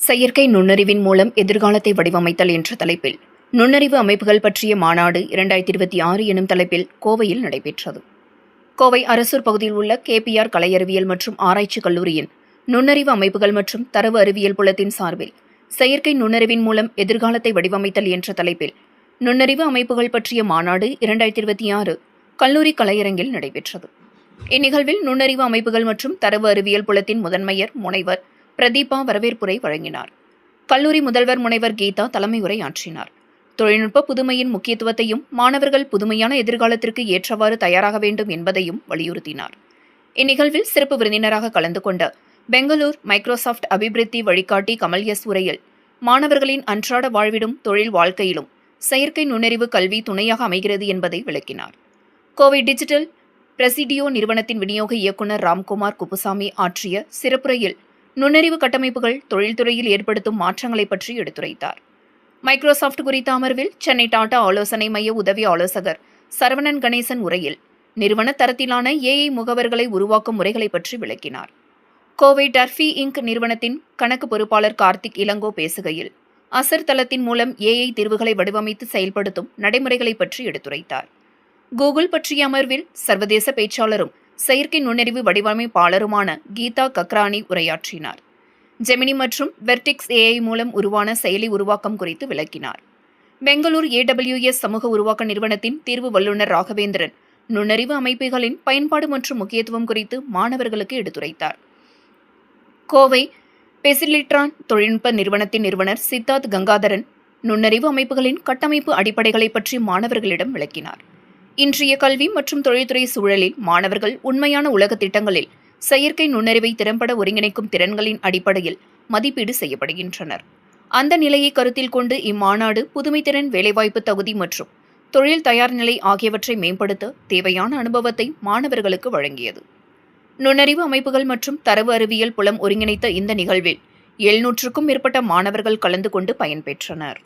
செயற்கை நுண்ணறிவின் மூலம் எதிர்காலத்தை வடிவமைத்தல் என்ற தலைப்பில் நுண்ணறிவு அமைப்புகள் பற்றிய மாநாடு 2026 எனும் தலைப்பில் கோவையில் நடைபெற்றது. கோவை அரசூர் பகுதியில் உள்ள KPR கலையறிவியல் மற்றும் ஆராய்ச்சி கல்லூரியின் நுண்ணறிவு அமைப்புகள் மற்றும் தரவு அறிவியல் புலத்தின் சார்பில் செயற்கை நுண்ணறிவின் மூலம் எதிர்காலத்தை வடிவமைத்தல் என்ற தலைப்பில் நுண்ணறிவு அமைப்புகள் பற்றிய மாநாடு 2026 கல்லூரி கலையரங்கில் நடைபெற்றது. இந்நிகழ்வில் நுண்ணறிவு அமைப்புகள் மற்றும் தரவு அறிவியல் புலத்தின் முதன்மையர் முனைவர் பிரதீபா வரவேற்புரை வழங்கினார். கல்லூரி முதல்வர் முனைவர் கீதா தலைமை உரையாற்றினார். தொழில்நுட்ப புதுமையின் முக்கியத்துவத்தையும் மாணவர்கள் புதுமையான எதிர்காலத்திற்கு ஏற்றவாறு தயாராக வேண்டும் என்பதையும் வலியுறுத்தினார். இந்நிகழ்வில் சிறப்பு விருந்தினராக கலந்து கொண்ட பெங்களூர் மைக்ரோசாப்ட் அபிவிருத்தி வழிகாட்டி கமல் எஸ் உரையில் மாணவர்களின் அன்றாட வாழ்விலும் தொழில் வாழ்க்கையிலும் செயற்கை நுண்ணறிவு கல்வி துணையாக அமைகிறது என்பதை விளக்கினார். கோவை டிஜிட்டல் பிரசிடியோ நிறுவனத்தின் விநியோக இயக்குநர் ராம்குமார் குப்புசாமி ஆற்றிய சிறப்புரையில் நுண்ணறிவு கட்டமைப்புகள் தொழில்துறையில் ஏற்படுத்தும் மாற்றங்களை பற்றி எடுத்துரைத்தார். மைக்ரோசாப்ட் குறித்த அமர்வில் சென்னை டாடா ஆலோசனை மைய உதவி ஆலோசகர் சரவணன் கணேசன் உரையில் நிறுவன தரத்திலான AI முகவர்களை உருவாக்கும் முறைகளை பற்றி விளக்கினார். கோவை டர்ஃபி இங்க் நிறுவனத்தின் கணக்கு பொறுப்பாளர் கார்த்திக் இளங்கோ பேசுகையில் அசர் தளத்தின் மூலம் AI தீர்வுகளை வடிவமைத்து செயல்படுத்தும் நடைமுறைகளை பற்றி எடுத்துரைத்தார். கூகுள் பற்றிய அமர்வில் சர்வதேச பேச்சாளரும் செயற்கை நுண்ணறிவு வடிவமைப்பாளருமான கீதா கக்ரானி உரையாற்றினார். ஜெமினி மற்றும் வெர்டிக்ஸ் AI மூலம் உருவான செயலி உருவாக்கம் குறித்து விளக்கினார். பெங்களூர் AWS சமூக உருவாக்க நிறுவனத்தின் தீர்வு வல்லுநர் ராகவேந்திரன் நுண்ணறிவு அமைப்புகளின் பயன்பாடு மற்றும் முக்கியத்துவம் குறித்து மாணவர்களுக்கு எடுத்துரைத்தார். கோவை பெசிலிட்ரான் தொழில்நுட்ப நிறுவனத்தின் நிறுவனர் சித்தார்த் கங்காதரன் நுண்ணறிவு அமைப்புகளின் கட்டமைப்பு அடிப்படைகளை பற்றி மாணவர்களிடம் விளக்கினார். இன்றைய கல்வி மற்றும் தொழில்துறை சூழலில் மாணவர்கள் உண்மையான உலக திட்டங்களில் செயற்கை நுண்ணறிவை திறம்பட ஒருங்கிணைக்கும் திறன்களின் அடிப்படையில் மதிப்பீடு செய்யப்படுகின்றனர். அந்த நிலையை கருத்தில் கொண்டு இம்மாநாடு புதுமைத்திறன் வேலைவாய்ப்பு தகுதி மற்றும் தொழில் தயார் நிலை ஆகியவற்றை மேம்படுத்த தேவையான அனுபவத்தை மாணவர்களுக்கு வழங்கியது. நுண்ணறிவு அமைப்புகள் மற்றும் தரவு அறிவியல் புலம் ஒருங்கிணைத்த இந்த நிகழ்வில் 700க்கும் மேற்பட்ட மாணவர்கள் கலந்து கொண்டு பயன்பெற்றனர்.